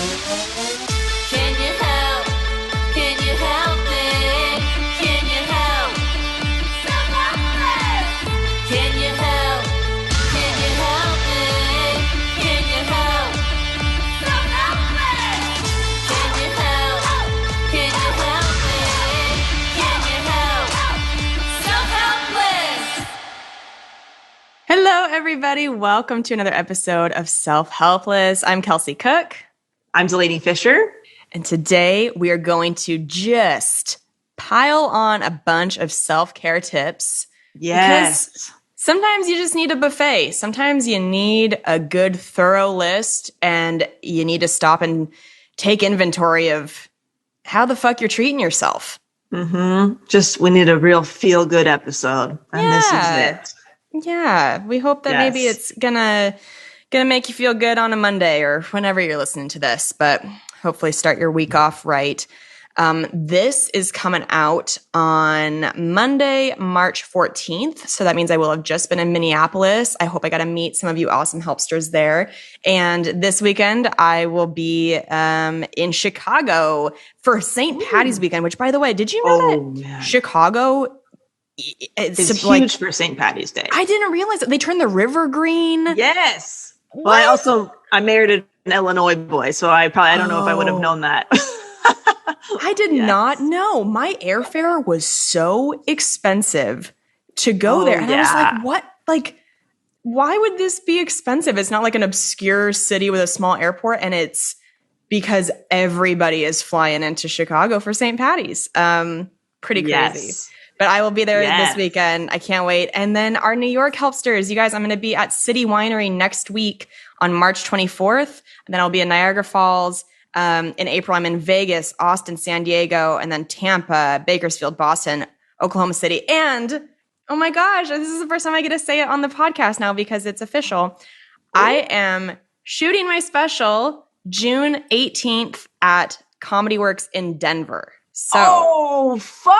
Can you help? Can you help me? Can you help? Self-Helpless! Can you help? Can you help me? Can you help? Self-Helpless! Can you help? Can you help me? Can you help? Self-Helpless! Hello, everybody. Welcome to another episode of Self-Helpless. I'm Kelsey Cook. I'm Delaney Fisher. And today we are going to just pile on a bunch of self-care tips. Yes. Because sometimes you just need a buffet. Sometimes you need a good, thorough list, and you need to stop and take inventory of how the fuck you're treating yourself. Just, we need a real feel-good episode. And this is it. Yeah. We hope that maybe Yes. it's gonna make you feel good on a Monday or whenever you're listening to this, but hopefully start your week off right. This is coming out on Monday, March 14th. So that means I will have just been in Minneapolis. I hope I got to meet some of you awesome helpsters there. And this weekend, I will be in Chicago for St. Patty's weekend, which, by the way, did you know that Chicago It's huge for St. Patty's Day. I didn't realize that they turned the river green. Yes. Well, I married an Illinois boy, so I don't know if I would have known that. I did not know. My airfare was so expensive to go there. And I was like, what? Like, why would this be expensive? It's not like an obscure city with a small airport, and it's because everybody is flying into Chicago for St. Patty's. Pretty crazy. Yes. But I will be there this weekend. I can't wait. And then our New York helpsters, you guys, I'm going to be at City Winery next week on March 24th. And then I'll be in Niagara Falls. In April, I'm in Vegas, Austin, San Diego, and then Tampa, Bakersfield, Boston, Oklahoma City. And, oh my gosh, this is the first time I get to say it on the podcast now because it's official. I am shooting my special June 18th at Comedy Works in Denver. So fun!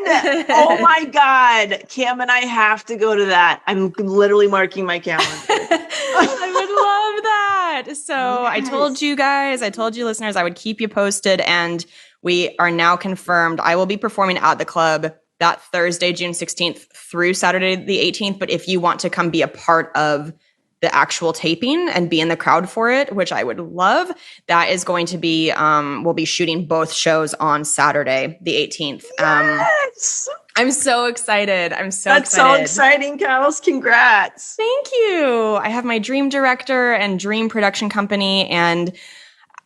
Oh my God. Cam and I have to go to that. I'm literally marking my calendar. I would love that. So I told you guys, I told you listeners, I would keep you posted, and we are now confirmed. I will be performing at the club that Thursday, June 16th through Saturday, the 18th. But if you want to come be a part of the actual taping and be in the crowd for it, which I would love, that is going to be, we'll be shooting both shows on Saturday, the 18th. Yes! I'm so excited. That's so exciting, Kels. Congrats. Thank you. I have my dream director and dream production company, and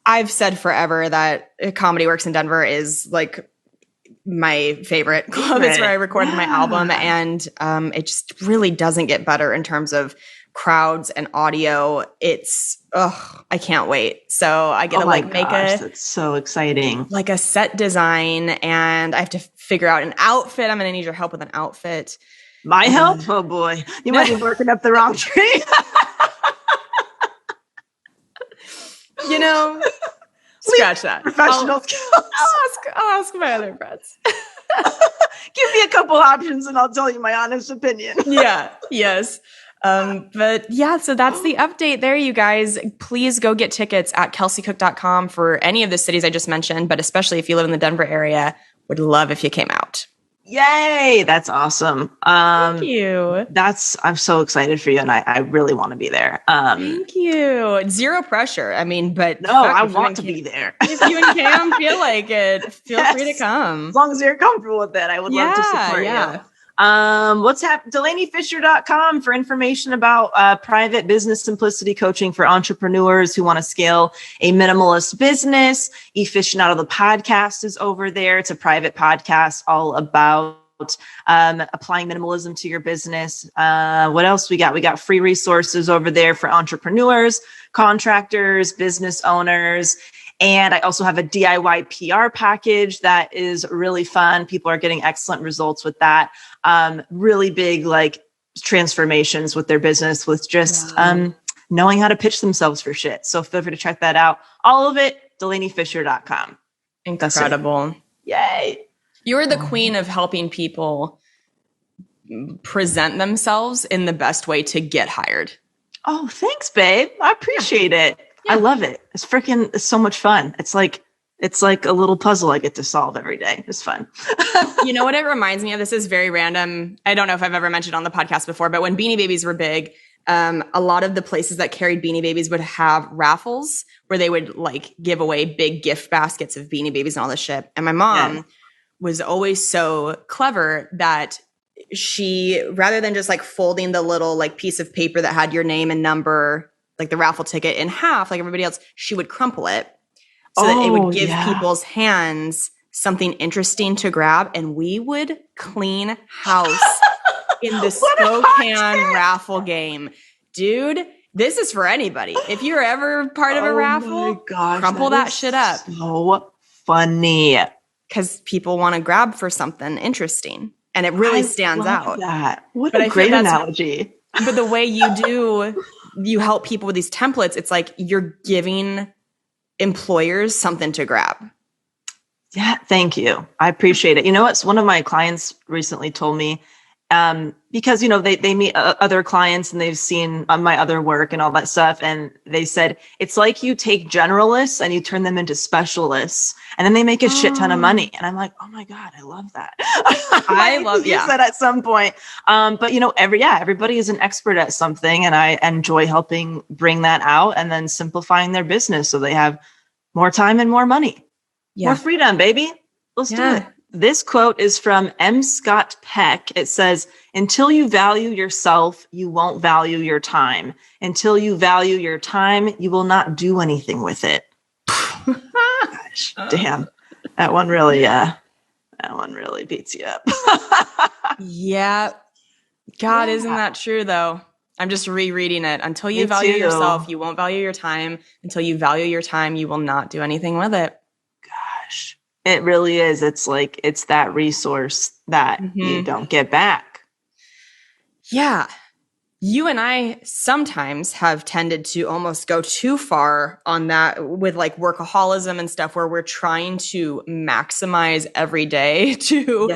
I've said forever that Comedy Works in Denver is like my favorite club. It's where I recorded my album, and it just really doesn't get better in terms of crowds and audio. It's I can't wait. So I get to make that's so exciting. Like a set design, and I have to figure out an outfit. I'm gonna need your help with an outfit. My help? Oh boy. You might be barking up the wrong tree. You know, scratch that. Professional skills. I'll ask my other friends. Give me a couple options and I'll tell you my honest opinion. Yes. But yeah, so that's the update there, you guys. Please go get tickets at kelseycook.com for any of the cities I just mentioned, but especially if you live in the Denver area, would love if you came out. Yay! That's awesome. Thank you. I'm so excited for you, and I really want to be there. Thank you. Zero pressure. I mean, but no, I want to be there. If you and Cam feel like it, feel free to come. As long as you're comfortable with it, I would love to support you. What's happening? DelaneyFisher.com for information about private business simplicity coaching for entrepreneurs who want to scale a minimalist business. Efficient Out of the Podcast is over there. It's a private podcast all about applying minimalism to your business. What else we got? We got free resources over there for entrepreneurs, contractors, business owners. And I also have a DIY PR package that is really fun. People are getting excellent results with that. Really big, transformations with their business with just knowing how to pitch themselves for shit. So feel free to check that out. All of it, DelaneyFisher.com. Incredible. Yay. You're the queen of helping people present themselves in the best way to get hired. Oh, thanks, babe. I appreciate it. I love it. It's so much fun. It's like a little puzzle I get to solve every day. It's fun. You know what it reminds me of? This is very random. I don't know if I've ever mentioned on the podcast before, but when Beanie Babies were big, a lot of the places that carried Beanie Babies would have raffles where they would like give away big gift baskets of Beanie Babies and all this shit. And my mom was always so clever that she, rather than just like folding the little like piece of paper that had your name and number, like the raffle ticket in half, like everybody else, she would crumple it so that it would give people's hands something interesting to grab. And we would clean house in the Spokane raffle game. Dude, this is for anybody. If you're ever part of a raffle, crumple that shit up. So funny. Because people want to grab for something interesting. And it really stands out. What a great analogy. But the way you help people with these templates, it's like you're giving employers something to grab. Yeah, thank you. I appreciate it. You know what? One of my clients recently told me, because, you know, they meet other clients and they've seen my other work and all that stuff. And they said, it's like you take generalists and you turn them into specialists and then they make a shit ton of money. And I'm like, oh my God, I love that. I love use that at some point. But you know, everybody is an expert at something and I enjoy helping bring that out and then simplifying their business so they have more time and more money. More freedom, baby. Let's do it. This quote is from M. Scott Peck. It says, until you value yourself, you won't value your time. Until you value your time, you will not do anything with it. Gosh, damn. That one really beats you up. Yeah. God, isn't that true though? I'm just rereading it. Until you value yourself, you won't value your time. Until you value your time, you will not do anything with it. Gosh. It really is. It's like, it's that resource that you don't get back. Yeah. You and I sometimes have tended to almost go too far on that with like workaholism and stuff where we're trying to maximize every day to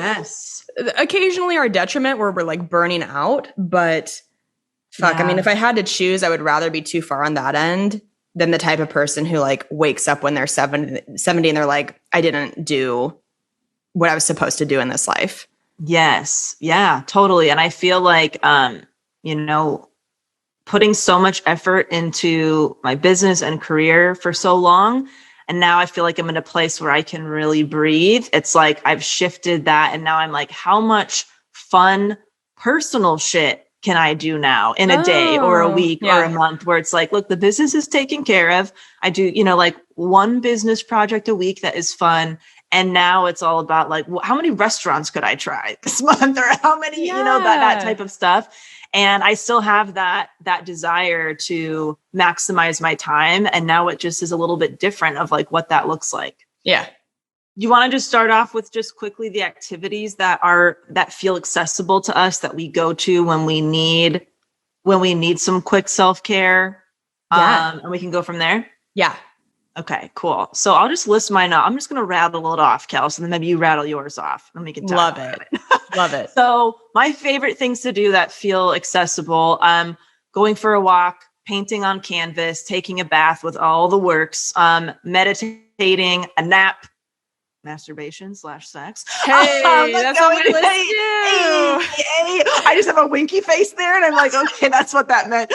occasionally our detriment where we're like burning out. But fuck, I mean, if I had to choose, I would rather be too far on that end than the type of person who like wakes up when they're 70 and they're like, I didn't do what I was supposed to do in this life. Yes. Yeah, totally. And I feel like, you know, putting so much effort into my business and career for so long. And now I feel like I'm in a place where I can really breathe. It's like I've shifted that. And now I'm like, how much fun personal shit can I do now in a day or a week or a month where it's like, look, the business is taken care of. I do, you know, like one business project a week that is fun. And now it's all about like, how many restaurants could I try this month or how many, you know, that type of stuff. And I still have that desire to maximize my time. And now it just is a little bit different of like what that looks like. Yeah. You want to just start off with just quickly the activities that feel accessible to us that we go to when we need some quick self-care. And we can go from there. Yeah. Okay, cool. So I'll just list mine out. I'm just going to rattle it off, Kels, and then maybe you rattle yours off and we can talk about it. Love it. So my favorite things to do that feel accessible, going for a walk, painting on canvas, taking a bath with all the works, meditating, a nap, masturbation / sex. Hey, that's what we list too. I just have a winky face there and I'm like, okay, that's what that meant.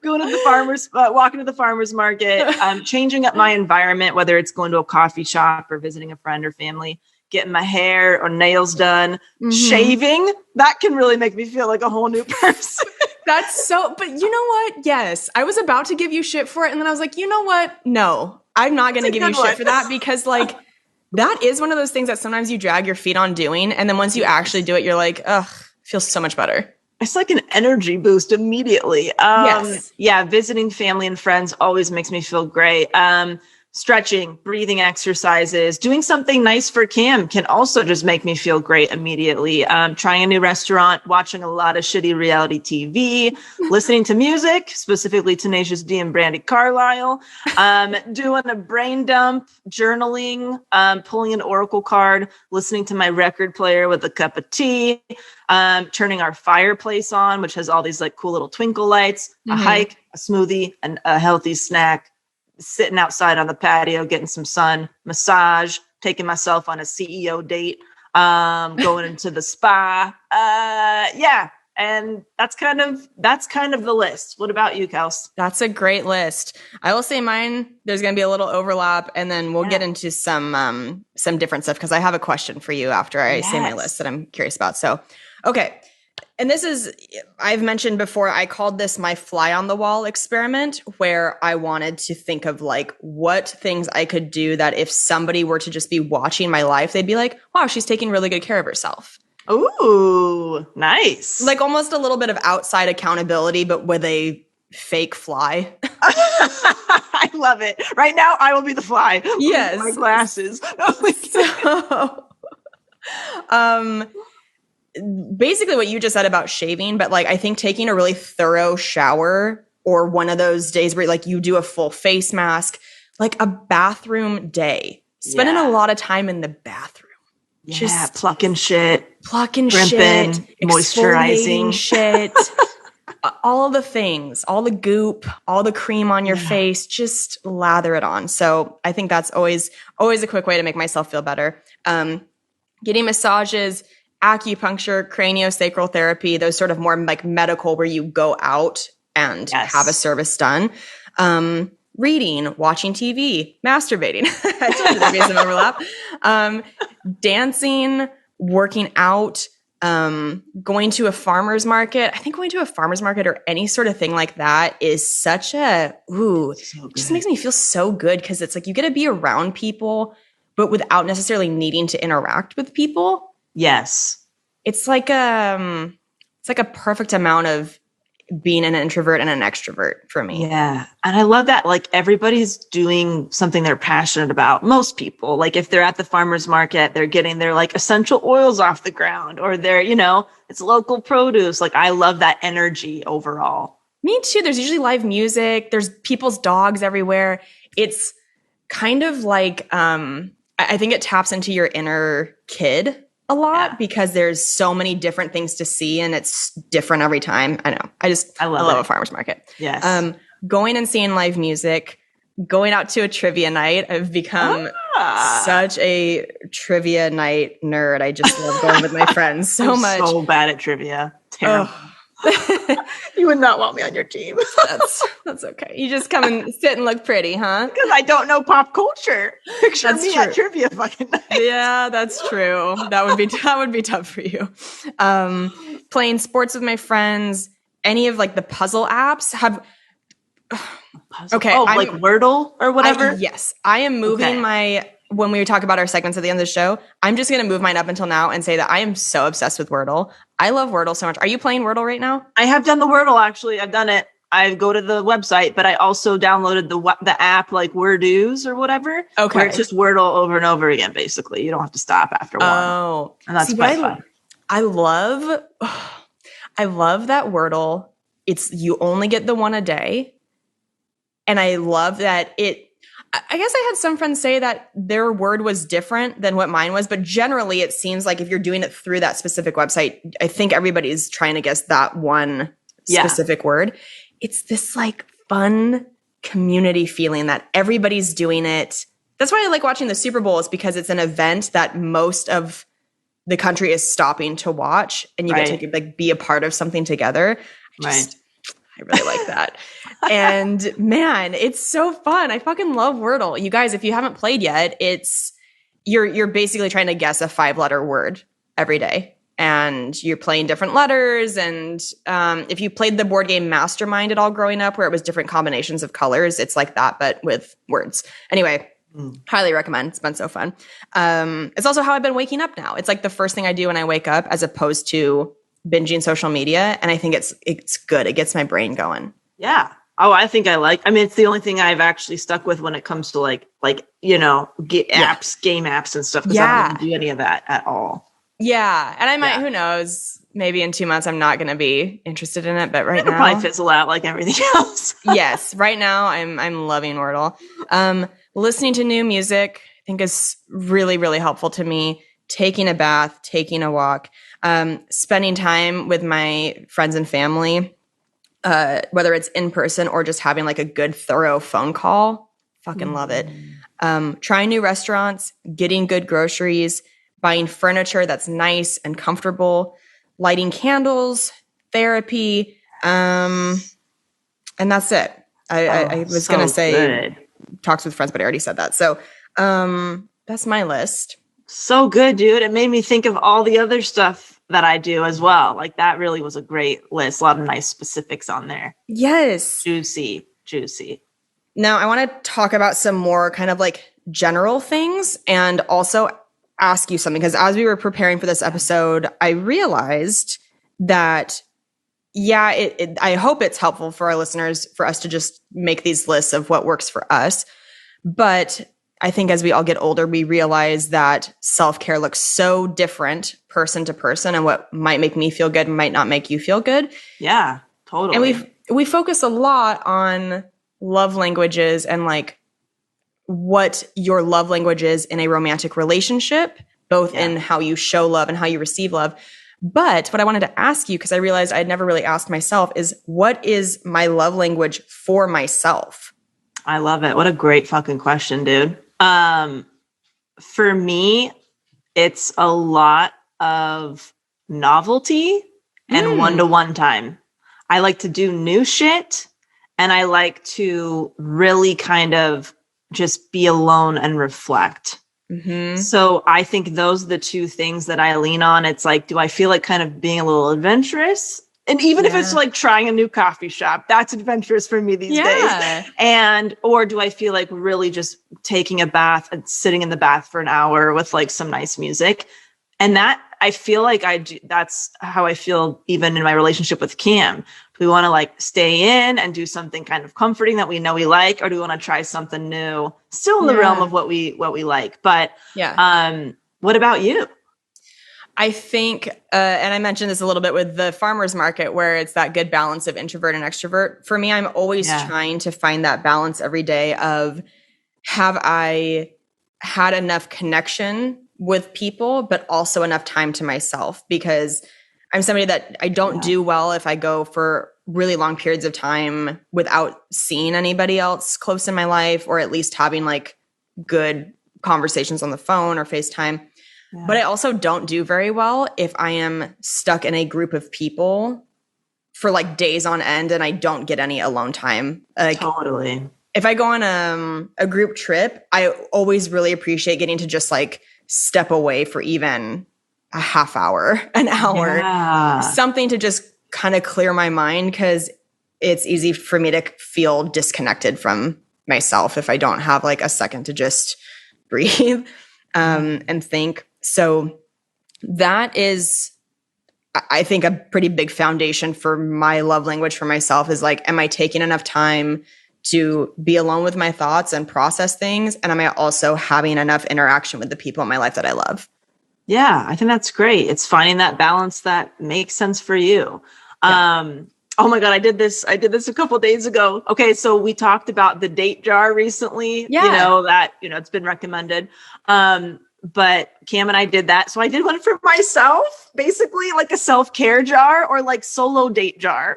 Going to the walking to the farmer's market, changing up my environment, whether it's going to a coffee shop or visiting a friend or family, getting my hair or nails done, shaving. That can really make me feel like a whole new person. But you know what? Yes. I was about to give you shit for it. And then I was like, you know what? No, I'm not going to give you shit for that because like that is one of those things that sometimes you drag your feet on doing. And then once you actually do it, you're like, ugh, feels so much better. It's like an energy boost immediately. Yes. Yeah. Visiting family and friends always makes me feel great. stretching, breathing exercises, doing something nice for Kim can also just make me feel great immediately. Trying a new restaurant, watching a lot of shitty reality TV, listening to music, specifically Tenacious D and Brandy Carlisle, doing a brain dump, journaling, pulling an oracle card, listening to my record player with a cup of tea, turning our fireplace on, which has all these like cool little twinkle lights, a hike, a smoothie, and a healthy snack, sitting outside on the patio, getting some sun, massage, taking myself on a CEO date, going into the spa. And that's kind of the list. What about you, Kels? That's a great list. I will say mine, there's going to be a little overlap, and then we'll get into some different stuff, because I have a question for you after I say my list that I'm curious about. So, okay. And this is, I've mentioned before, I called this my fly on the wall experiment, where I wanted to think of like what things I could do that if somebody were to just be watching my life, they'd be like, wow, she's taking really good care of herself. Ooh, nice. Like almost a little bit of outside accountability, but with a fake fly. I love it. Right now, I will be the fly. Yes. My glasses. Basically what you just said about shaving, but like I think taking a really thorough shower, or one of those days where like you do a full face mask, like a bathroom day, spending a lot of time in the bathroom. Yeah, just plucking shit, moisturizing shit, all of the things, all the goop, all the cream on your face, just lather it on. So I think that's always a quick way to make myself feel better. Getting massages, acupuncture, craniosacral therapy, those sort of more like medical where you go out and have a service done. Reading, watching TV, masturbating. I told you there'd be some overlap. Dancing, working out, going to a farmer's market. I think going to a farmer's market or any sort of thing like that is such a, it just makes me feel so good, because it's like you get to be around people, but without necessarily needing to interact with people. Yes. It's like a perfect amount of being an introvert and an extrovert for me. Yeah. And I love that. Like everybody's doing something they're passionate about. Most people, like if they're at the farmer's market, they're getting their like essential oils off the ground, or they're, it's local produce. Like I love that energy overall. Me too. There's usually live music. There's people's dogs everywhere. It's kind of like, I think it taps into your inner kid a lot, because there's so many different things to see and it's different every time. I know. I love a farmer's market. Yes. Going and seeing live music, going out to a trivia night. I've become such a trivia night nerd. I just love going with my friends so much. So bad at trivia. Terrible. You would not want me on your team. That's okay. You just come and sit and look pretty, huh? Because I don't know pop culture. Picture me at trivia fucking night. Yeah, that's true. That would be tough for you. Playing sports with my friends. Any of like the puzzle apps have. Okay. Like Wordle or whatever? Yes. I am moving when we talk about our segments at the end of the show, I'm just going to move mine up until now and say that I am so obsessed with Wordle. I love Wordle so much. Are you playing Wordle right now? I have done the Wordle, actually. I've done it. I go to the website, but I also downloaded the app like Wordoos or whatever. Okay. Where it's just Wordle over and over again, basically. You don't have to stop after one. Oh. And that's quite fun. I love that Wordle. You only get the one a day. And I love that I guess I had some friends say that their word was different than what mine was, but generally it seems like if you're doing it through that specific website, I think everybody's trying to guess that one specific word. It's this like fun community feeling that everybody's doing it. That's why I like watching the Super Bowl, is because it's an event that most of the country is stopping to watch, and you get to like be a part of something together. I really like that. And man, it's so fun. I fucking love Wordle. You guys, if you haven't played yet, you're basically trying to guess a 5-letter word every day. And you're playing different letters. And if you played the board game Mastermind at all growing up, where it was different combinations of colors, it's like that, but with words. Anyway, highly recommend. It's been so fun. It's also how I've been waking up now. It's like the first thing I do when I wake up, as opposed to binging social media. And I think it's good. It gets my brain going. Yeah. Oh, I think I mean, it's the only thing I've actually stuck with when it comes to like, apps, game apps and stuff. Cause I don't do any of that at all. Yeah. And I might, who knows, maybe in 2 months, I'm not going to be interested in it, but right now probably fizzle out like everything else. Yes. Right now I'm loving Wordle. Listening to new music, I think is really, really helpful to me. Taking a bath, taking a walk, spending time with my friends and family, whether it's in person or just having like a good, thorough phone call. Fucking love it. Trying new restaurants, getting good groceries, buying furniture that's nice and comfortable, lighting candles, therapy, and that's it. I was going to say talks with friends, but I already said that. So that's my list. So good, dude. It made me think of all the other stuff that I do as well. Like that really was a great list. A lot of nice specifics on there. Yes. Juicy. Now I want to talk about some more kind of like general things and also ask you something, because as we were preparing for this episode, I realized that, I hope it's helpful for our listeners for us to just make these lists of what works for us. But I think as we all get older, we realize that self-care looks so different person to person, and what might make me feel good might not make you feel good. Yeah, totally. And we focus a lot on love languages and like what your love language is in a romantic relationship, both in how you show love and how you receive love. But what I wanted to ask you, because I realized I'd never really asked myself, is what is my love language for myself? I love it. What a great fucking question, dude. For me, it's a lot of novelty and one-to-one time. I like to do new shit, and I like to really kind of just be alone and reflect. So I think those are the two things that I lean on. It's like, do I feel like kind of being a little adventurous? And even if it's like trying a new coffee shop, that's adventurous for me these days. Or do I feel like really just taking a bath and sitting in the bath for an hour with like some nice music? And that I feel like that's how I feel even in my relationship with Cam. Do we want to like stay in and do something kind of comforting that we know we like, or do we want to try something new, still in the realm of what we like? But what about you? I think, and I mentioned this a little bit with the farmer's market, where it's that good balance of introvert and extrovert. For me, I'm always trying to find that balance every day of, have I had enough connection with people, but also enough time to myself? Because I'm somebody that I don't do well if I go for really long periods of time without seeing anybody else close in my life, or at least having like good conversations on the phone or FaceTime. But I also don't do very well if I am stuck in a group of people for like days on end and I don't get any alone time. Like, totally. If I go on a group trip, I always really appreciate getting to just like step away for even a half hour, an hour, something to just kind of clear my mind, because it's easy for me to feel disconnected from myself if I don't have like a second to just breathe and think. So that is, I think, a pretty big foundation for my love language for myself is like, am I taking enough time to be alone with my thoughts and process things? And am I also having enough interaction with the people in my life that I love? Yeah, I think that's great. It's finding that balance that makes sense for you. Oh my God, I did this a couple of days ago. Okay, so we talked about the date jar recently. It's been recommended. But Cam and I did that. So I did one for myself, basically like a self-care jar or like solo date jar.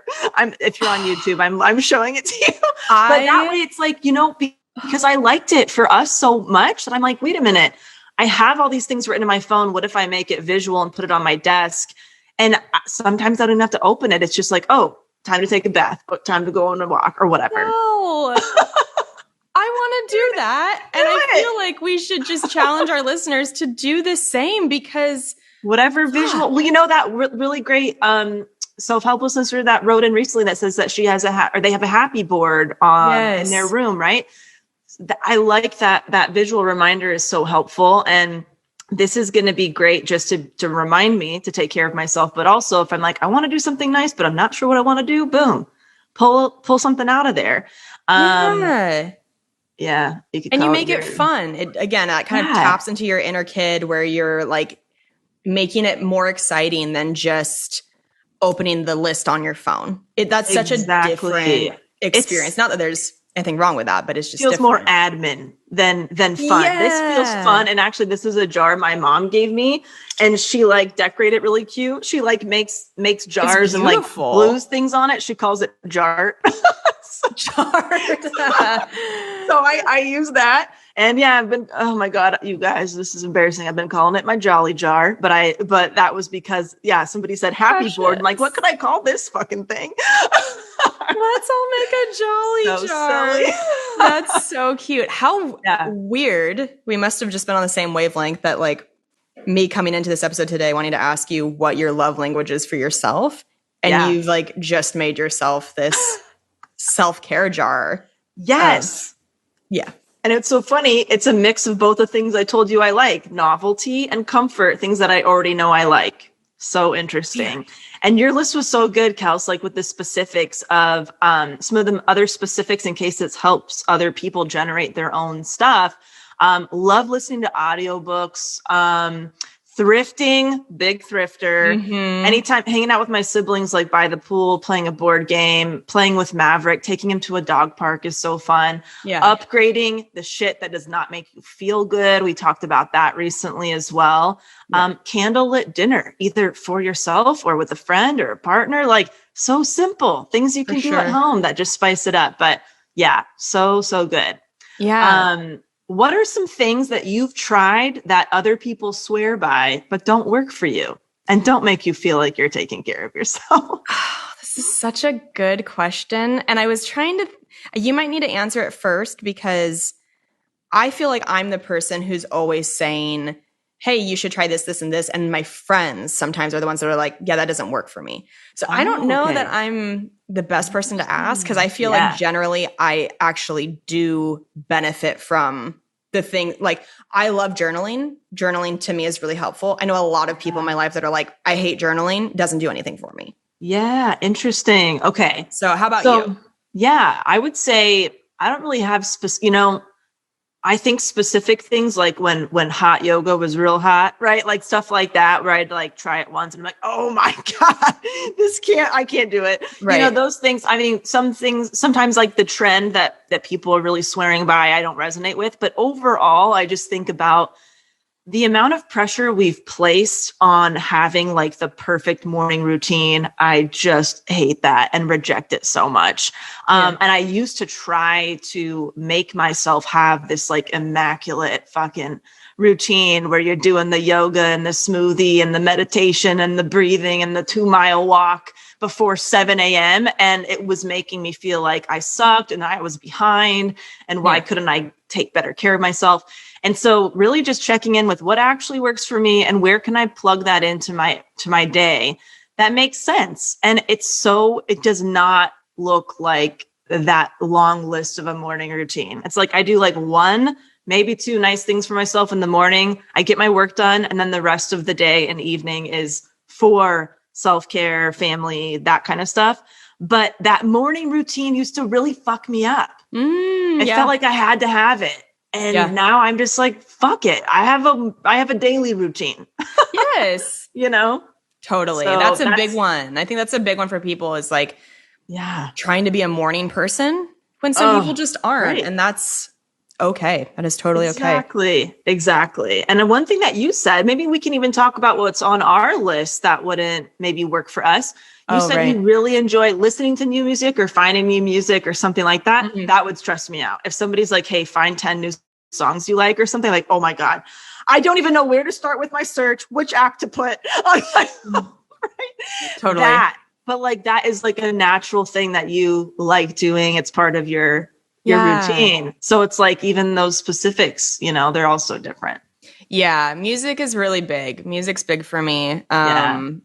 If you're on YouTube, I'm showing it to you. But that way it's like, because I liked it for us so much that I'm like, wait a minute, I have all these things written in my phone. What if I make it visual and put it on my desk? And sometimes I don't have to open it. It's just like, oh, time to take a bath, time to go on a walk or whatever. No. I want to do that. And I feel like we should just challenge our listeners to do the same, because whatever visual, well, that really great self-helpless listener that wrote in recently that says that she has they have a happy board in their room, right? I like that visual reminder is so helpful. And this is going to be great just to remind me to take care of myself. But also if I'm like, I want to do something nice, but I'm not sure what I want to do, boom. pull something out of there. Yeah. Yeah. And you make it fun. It again, that kind of taps into your inner kid where you're like making it more exciting than just opening the list on your phone. That's such a different experience. Not that there's anything wrong with that, but it's just feels different. more admin than fun. Yeah. This feels fun. And actually, this is a jar my mom gave me, and she like decorated it really cute. She like makes jars and like glues things on it. She calls it jar. Jar. So I use that. And yeah, I've been, oh my God, you guys, this is embarrassing. I've been calling it my jolly jar, but that was because, yeah, somebody said happy board. I'm like, what could I call this fucking thing? Let's all make a jolly jar. Silly. That's so cute. How weird. We must have just been on the same wavelength that like me coming into this episode today, wanting to ask you what your love language is for yourself. And you've like just made yourself this self-care jar. Yes. Yeah. And it's so funny. It's a mix of both the things I told you I like, novelty and comfort, things that I already know I like. So interesting. Yeah. And your list was so good, Kels, like with the specifics of some of the other specifics in case it helps other people generate their own stuff. Love listening to audiobooks. Thrifting, big thrifter. Mm-hmm. Anytime hanging out with my siblings, like by the pool, playing a board game, playing with Maverick, taking him to a dog park is so fun. Yeah. Upgrading the shit that does not make you feel good. We talked about that recently as well. Yeah. Candlelit dinner, either for yourself or with a friend or a partner. Like so simple things you can do at home that just spice it up. But yeah, so good. Yeah. What are some things that you've tried that other people swear by, but don't work for you and don't make you feel like you're taking care of yourself? Oh, this is such a good question. And I was trying to, you might need to answer it first because I feel like I'm the person who's always saying, hey, you should try this, this, and this. And my friends sometimes are the ones that are like, yeah, that doesn't work for me. So I don't know that I'm the best person to ask because I feel like generally I actually do benefit from the thing. Like I love journaling. Journaling to me is really helpful. I know a lot of people in my life that are like, I hate journaling. Doesn't do anything for me. Yeah. Interesting. Okay. So how about you? Yeah, I would say I don't really have I think specific things like when hot yoga was real hot, right? Like stuff like that, where I'd like try it once and I'm like, oh my God, I can't do it. Right. You know, those things, I mean, some things, sometimes like the trend that people are really swearing by, I don't resonate with, but overall, I just think about the amount of pressure we've placed on having like the perfect morning routine. I just hate that and reject it so much. And I used to try to make myself have this like immaculate fucking routine where you're doing the yoga and the smoothie and the meditation and the breathing and the 2-mile walk before 7 a.m. And it was making me feel like I sucked and I was behind and why couldn't I take better care of myself? And so really just checking in with what actually works for me and where can I plug that into my day that makes sense. And it does not look like that long list of a morning routine. It's like I do like 1, maybe 2 nice things for myself in the morning. I get my work done. And then the rest of the day and evening is for self-care, family, that kind of stuff. But that morning routine used to really fuck me up. I felt like I had to have it. And now I'm just like, fuck it. I have a daily routine. Yes. You know? Totally. So that's a big one. I think that's a big one for people is like, trying to be a morning person when some people just aren't. Right. And that's okay. That is totally okay. Exactly. And one thing that you said, maybe we can even talk about what's on our list that wouldn't maybe work for us. You said you really enjoy listening to new music or finding new music or something like that. Mm-hmm. That would stress me out. If somebody's like, hey, find 10 new songs you like or something, like, oh my God, I don't even know where to start with my search, which act to put. Right? Totally. But like, that is like a natural thing that you like doing. It's part of your routine. So it's like, even those specifics, you know, they're also different. Yeah. Music is really big. Music's big for me. And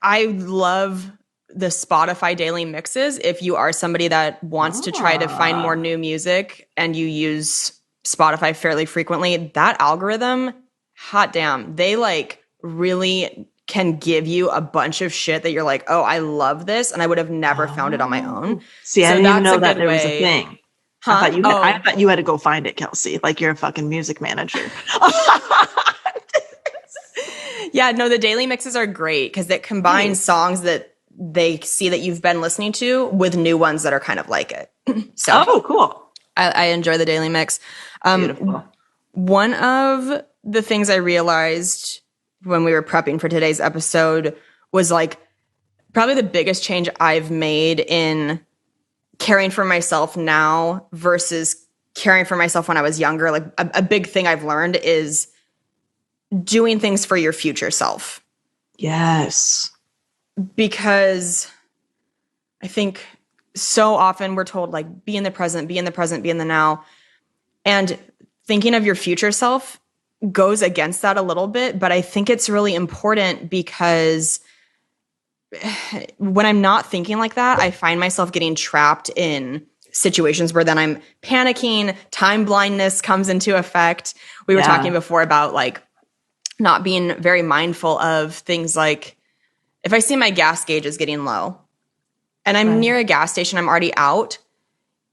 I love the Spotify daily mixes. If you are somebody that wants to try to find more new music and you use Spotify fairly frequently, that algorithm, hot damn, they like really can give you a bunch of shit that you're like, oh, I love this. And I would have never found it on my own. See, I didn't even know that there was a thing. Huh? I thought you had to go find it, Kelsey. Like you're a fucking music manager. Yeah, no, the daily mixes are great because it combines songs that they see that you've been listening to with new ones that are kind of like it. So, cool. I enjoy the daily mix. Beautiful. One of the things I realized when we were prepping for today's episode was like probably the biggest change I've made in caring for myself now versus caring for myself when I was younger. Like a big thing I've learned is doing things for your future self. Yes. Because I think so often we're told like, be in the present, be in the present, be in the now. And thinking of your future self goes against that a little bit. But I think it's really important because when I'm not thinking like that, I find myself getting trapped in situations where then I'm panicking, time blindness comes into effect. We were talking before about like not being very mindful of things like if I see my gas gauge is getting low and I'm near a gas station, I'm already out.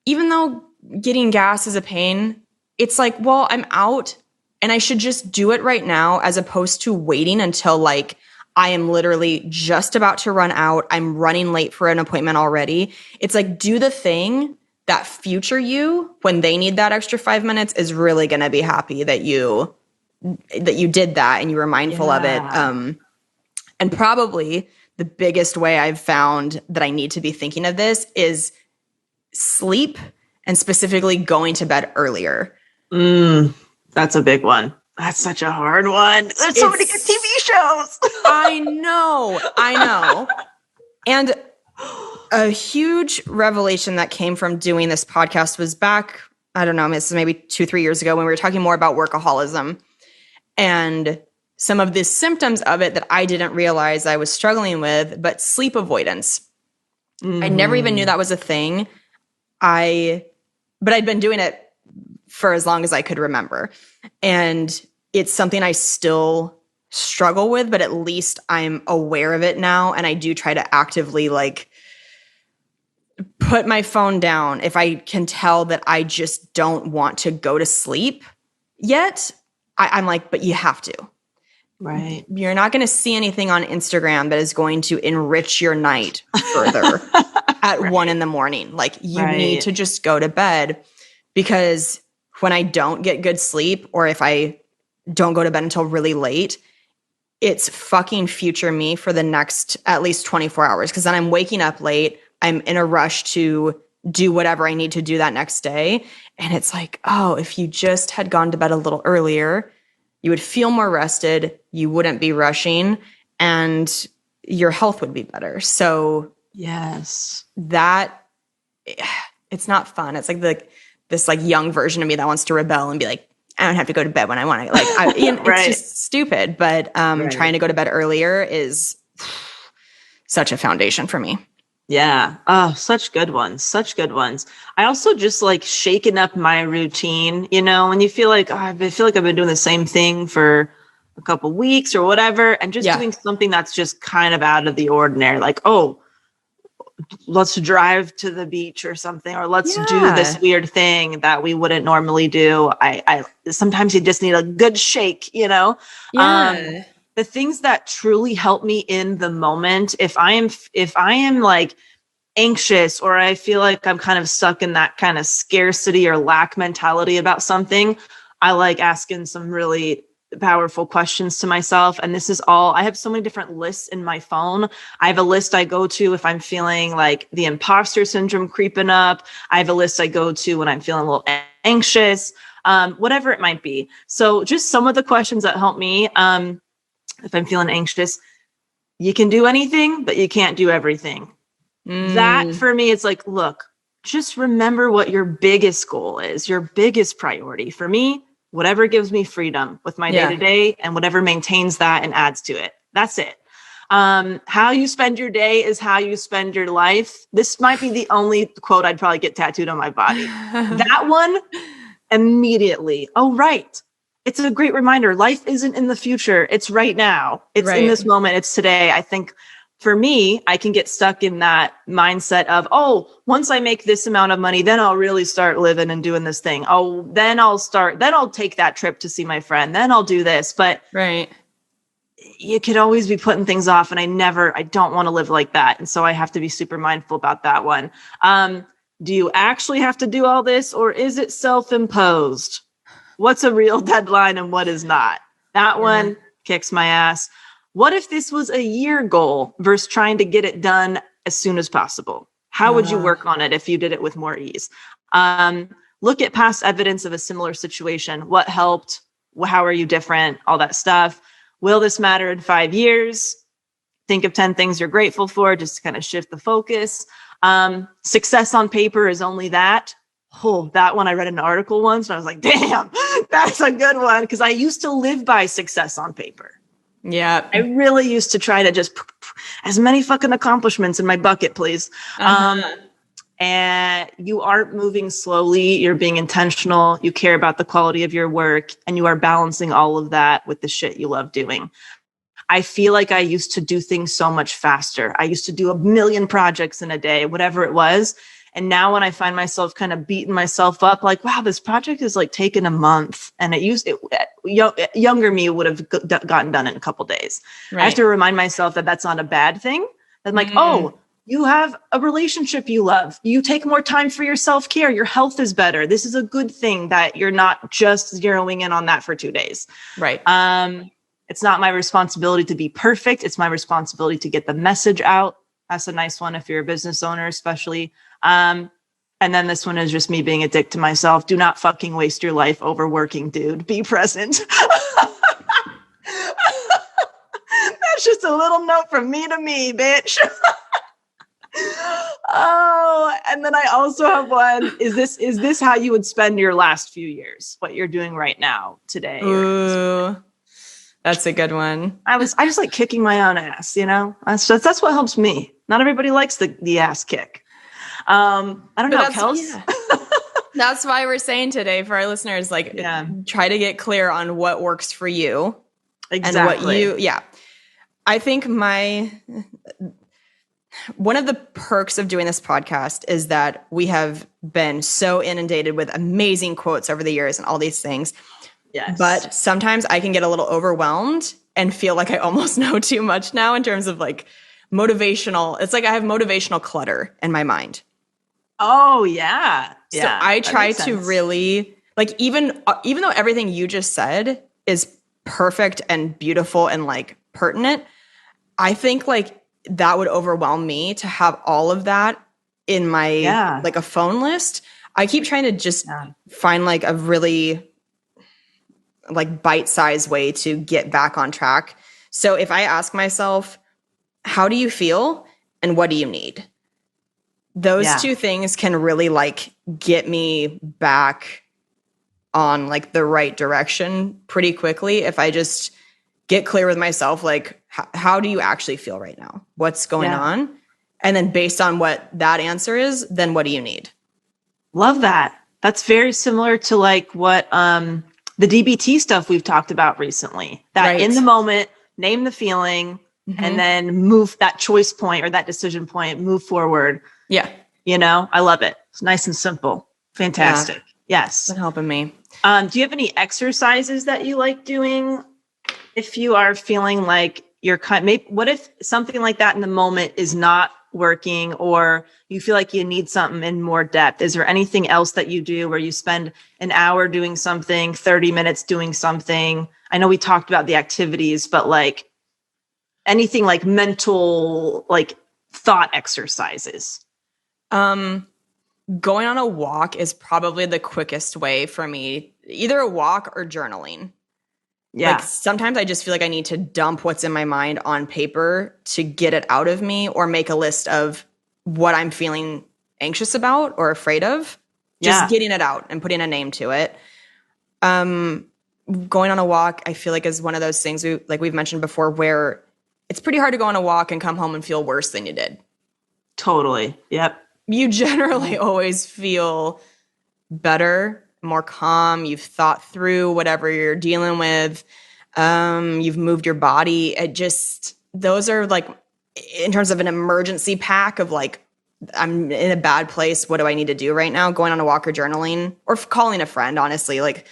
Even though getting gas is a pain, it's like, well, I'm out and I should just do it right now as opposed to waiting until like I am literally just about to run out. I'm running late for an appointment already. It's like, do the thing that future you, when they need that extra 5 minutes, is really going to be happy that you did that and you were mindful of it. And probably the biggest way I've found that I need to be thinking of this is sleep and specifically going to bed earlier. That's a big one. That's such a hard one. There's so many good TV shows. I know. And a huge revelation that came from doing this podcast was back, I don't know, this is maybe 2-3 years ago when we were talking more about workaholism and some of the symptoms of it that I didn't realize I was struggling with, but sleep avoidance. I never even knew that was a thing. But I'd been doing it for as long as I could remember. And it's something I still struggle with, but at least I'm aware of it now. And I do try to actively like put my phone down if I can tell that I just don't want to go to sleep yet. I'm like, but you have to. Right. You're not going to see anything on Instagram that is going to enrich your night further at 1 a.m. Like you need to just go to bed, because when I don't get good sleep or if I don't go to bed until really late, it's fucking future me for the next at least 24 hours. Because then I'm waking up late. I'm in a rush to do whatever I need to do that next day. And it's like, oh, if you just had gone to bed a little earlier, you would feel more rested, you wouldn't be rushing, and your health would be better. So yes, that it's not fun. It's like this like young version of me that wants to rebel and be like, I don't have to go to bed when I want to. Like, it's just stupid. But trying to go to bed earlier is such a foundation for me. Yeah. Oh, such good ones. Such good ones. I also just like shaking up my routine, you know, when you feel like, I feel like I've been doing the same thing for a couple weeks or whatever, and just doing something that's just kind of out of the ordinary. Like, oh, let's drive to the beach or something, or let's do this weird thing that we wouldn't normally do. I sometimes you just need a good shake, you know? Yeah. The things that truly help me in the moment, if I am like anxious, or I feel like I'm kind of stuck in that kind of scarcity or lack mentality about something, I like asking some really powerful questions to myself. And this is all, I have so many different lists in my phone. I have a list I go to if I'm feeling like the imposter syndrome creeping up. I have a list I go to when I'm feeling a little anxious, whatever it might be. So just some of the questions that help me. If I'm feeling anxious, you can do anything, but you can't do everything. That for me, it's like, look, just remember what your biggest goal is, your biggest priority. For me, whatever gives me freedom with my day-to-day and whatever maintains that and adds to it. That's it. How you spend your day is how you spend your life. This might be the only quote I'd probably get tattooed on my body. That one immediately. Oh, right. it's a great reminder. Life isn't in the future. It's right now. It's in this moment. It's today. I think for me, I can get stuck in that mindset of, oh, once I make this amount of money, then I'll really start living and doing this thing. Oh, then I'll take that trip to see my friend. Then I'll do this. But you could always be putting things off. And I don't want to live like that. And so I have to be super mindful about that one. Do you actually have to do all this, or is it self-imposed? What's a real deadline and what is not? That one kicks my ass. What if this was a year goal versus trying to get it done as soon as possible? How would you work on it if you did it with more ease? Look at past evidence of a similar situation. What helped? How are you different? All that stuff. Will this matter in 5 years? Think of 10 things you're grateful for, just to kind of shift the focus. Success on paper is only that. Oh, that one I read an article once and I was like, damn, that's a good one. Because I used to live by success on paper. Yeah. I really used to try to just as many fucking accomplishments in my bucket, please. And you aren't moving slowly. You're being intentional. You care about the quality of your work, and you are balancing all of that with the shit you love doing. I feel like I used to do things so much faster. I used to do 1 million projects in a day, whatever it was. And now when I find myself kind of beating myself up, like, wow, this project is like taking a month. And younger me would have gotten done in a couple days. I have to remind myself that that's not a bad thing. I'm like, oh, you have a relationship you love. You take more time for your self-care. Your health is better. This is a good thing that you're not just zeroing in on that for 2 days. Right. It's not my responsibility to be perfect. It's my responsibility to get the message out. That's a nice one if you're a business owner, especially. And then this one is just me being a dick to myself. Do not fucking waste your life overworking, dude. Be present. That's just a little note from me to me, bitch. Oh, and then I also have one. Is this how you would spend your last few years? What you're doing right now, today? Ooh, that's a good one. I just like kicking my own ass, you know? That's what helps me. Not everybody likes the ass kick. I don't know, Kels. Yeah. That's why we're saying today for our listeners, try to get clear on what works for you. Exactly. And what I think one of the perks of doing this podcast is that we have been so inundated with amazing quotes over the years and all these things. Yes. But sometimes I can get a little overwhelmed and feel like I almost know too much now in terms of like motivational. It's like I have motivational clutter in my mind. Oh, yeah. So I try to really, like, even though everything you just said is perfect and beautiful and like pertinent, I think like that would overwhelm me to have all of that in my like a phone list. I keep trying to just find like a really like bite-sized way to get back on track. So if I ask myself, how do you feel and what do you need? Those two things can really like get me back on like the right direction pretty quickly. If I just get clear with myself, like, how do you actually feel right now? What's going on? And then based on what that answer is, then what do you need? Love that. That's very similar to like what the DBT stuff we've talked about recently. That in the moment, name the feeling, and then move that choice point or that decision point, move forward. Yeah. You know, I love it. It's nice and simple. Fantastic. Yeah. Yes. It's been helping me. Do you have any exercises that you like doing if you are feeling like you're what if something like that in the moment is not working, or you feel like you need something in more depth? Is there anything else that you do where you spend an hour doing something, 30 minutes doing something? I know we talked about the activities, but like anything like mental, like thought exercises. Going on a walk is probably the quickest way for me, either a walk or journaling. Yeah. Like sometimes I just feel like I need to dump what's in my mind on paper to get it out of me, or make a list of what I'm feeling anxious about or afraid of. Just getting it out and putting a name to it. Going on a walk, I feel like is one of those things we've mentioned before, where it's pretty hard to go on a walk and come home and feel worse than you did. Totally. Yep. You generally always feel better more calm. You've thought through whatever you're dealing with. You've moved your body. Those are like, in terms of an emergency pack of like, I'm in a bad place. What do I need to do right now? Going on a walk or journaling or calling a friend, honestly. Like,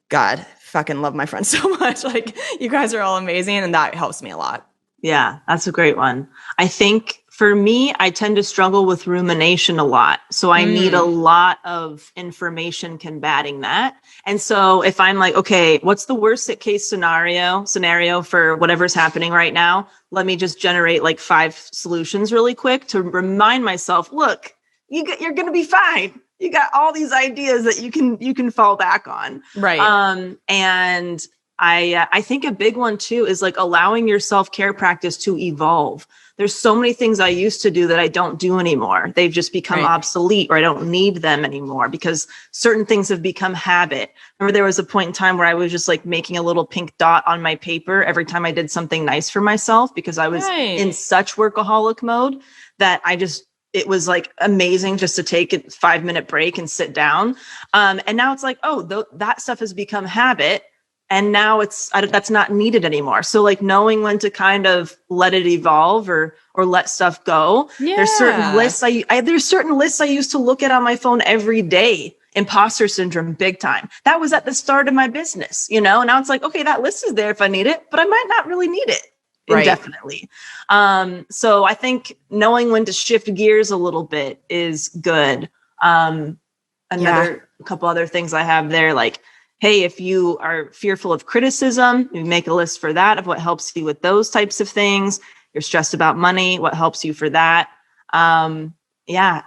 God, fucking love my friends so much. Like, you guys are all amazing, and that helps me a lot. Yeah, that's a great one. I think for me, I tend to struggle with rumination a lot. So I need a lot of information combating that. And so if I'm like, okay, what's the worst case scenario for whatever's happening right now? Let me just generate like 5 solutions really quick to remind myself, look, you're going to be fine. You got all these ideas that you can fall back on. Right. And I think a big one too is like allowing your self-care practice to evolve. There's so many things I used to do that I don't do anymore. They've just become obsolete, or I don't need them anymore because certain things have become habit. Remember, there was a point in time where I was just like making a little pink dot on my paper every time I did something nice for myself because I was in such workaholic mode that it was like amazing just to take a 5-minute break and sit down. And now it's like, that stuff has become habit. And now that's not needed anymore. So like knowing when to kind of let it evolve or let stuff go. Yeah. There's certain lists I used to look at on my phone every day. Imposter syndrome, big time. That was at the start of my business, Now it's like, okay, that list is there if I need it, but I might not really need it indefinitely. So I think knowing when to shift gears a little bit is good. A couple other things I have there, like, hey, if you are fearful of criticism, you make a list for that of what helps you with those types of things. You're stressed about money, what helps you for that. And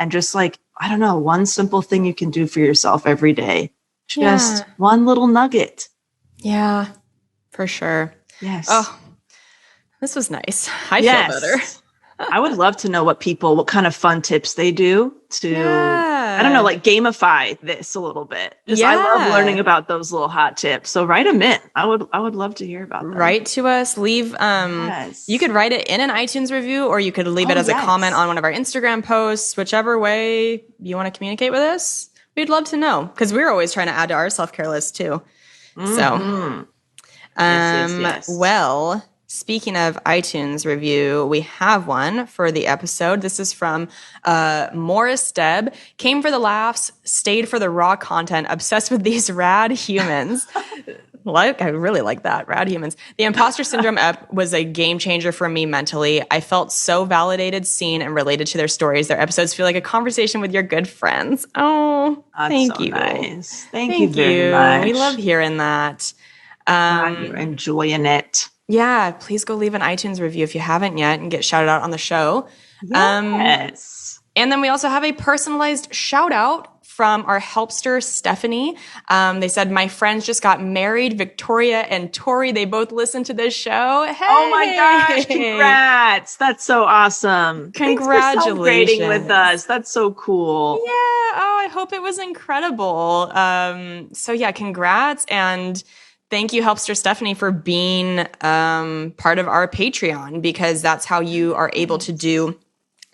just like, I don't know, one simple thing you can do for yourself every day. Just one little nugget. Yeah, for sure. Yes. Oh, this was nice. I feel better. I would love to know what kind of fun tips they do to, I don't know, like gamify this a little bit. I love learning about those little hot tips. So write them in. I would love to hear about them. Write to us. Leave, you could write it in an iTunes review, or you could leave it as a comment on one of our Instagram posts, whichever way you want to communicate with us. We'd love to know, because we're always trying to add to our self-care list too. So, well, speaking of iTunes review, we have one for the episode. This is from Morris Deb. Came for the laughs, stayed for the raw content, obsessed with these rad humans. I really like that, rad humans. The imposter syndrome ep was a game changer for me mentally. I felt so validated, seen, and related to their stories. Their episodes feel like a conversation with your good friends. Oh, thank you. Nice. Thank you very much. We love hearing that. You're enjoying it. Yeah, please go leave an iTunes review if you haven't yet and get shouted out on the show. Yes. And then we also have a personalized shout out from our helpster, Stephanie. They said, my friends just got married, Victoria and Tori. They both listen to this show. Hey! Oh my gosh, congrats. That's so awesome. Congratulations. Thanks for celebrating with us. That's so cool. Yeah. Oh, I hope it was incredible. So yeah, congrats. And thank you, Helpster Stephanie, for being part of our Patreon, because that's how you are able to do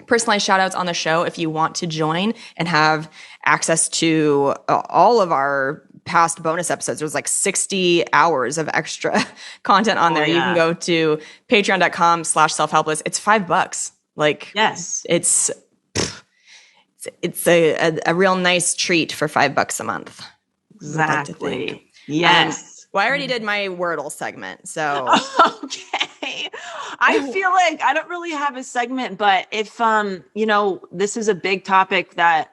personalized shout outs on the show if you want to join and have access to all of our past bonus episodes. There's like 60 hours of extra content on there. Yeah. You can go to patreon.com/selfhelpless. It's $5. Like, yes, it's a real nice treat for $5 a month. Exactly. Like yes. Well, I already did my Wordle segment, so. Okay. I feel like I don't really have a segment, but if, this is a big topic that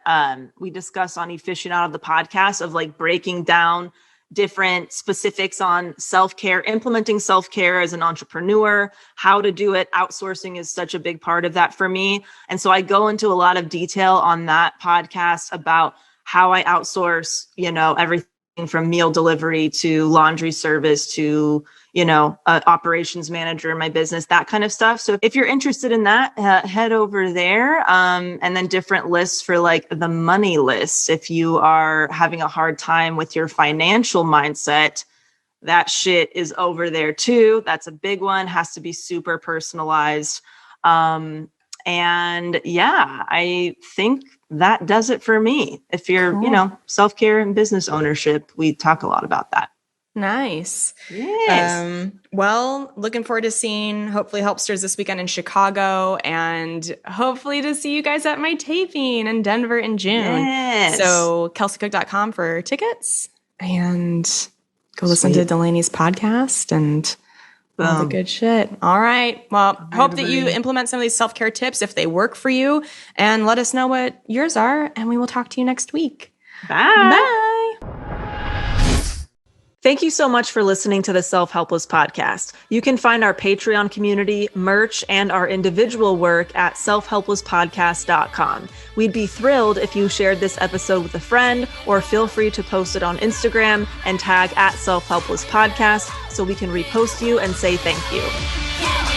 we discuss on Efficient Out of the podcast, of like breaking down different specifics on self-care, implementing self-care as an entrepreneur, how to do it. Outsourcing is such a big part of that for me. And so I go into a lot of detail on that podcast about how I outsource, everything from meal delivery to laundry service to, operations manager in my business, that kind of stuff. So if you're interested in that, head over there. And then different lists for like the money lists. If you are having a hard time with your financial mindset, that shit is over there too. That's a big one, has to be super personalized. And And yeah, I think that does it for me. If you're, self-care and business ownership, we talk a lot about that. Nice. Yes. Well, looking forward to seeing hopefully Helpsters this weekend in Chicago, and hopefully to see you guys at my taping in Denver in June. Yes. So kelseycook.com for tickets, and go listen to Delaney's podcast and all the good shit. All right. Well, hope that you implement some of these self-care tips if they work for you, and let us know what yours are, and we will talk to you next week. Bye. Bye. Thank you so much for listening to the Self-Helpless podcast. You can find our Patreon community, merch, and our individual work at selfhelplesspodcast.com. We'd be thrilled if you shared this episode with a friend, or feel free to post it on Instagram and tag at Self-Helpless Podcast so we can repost you and say thank you.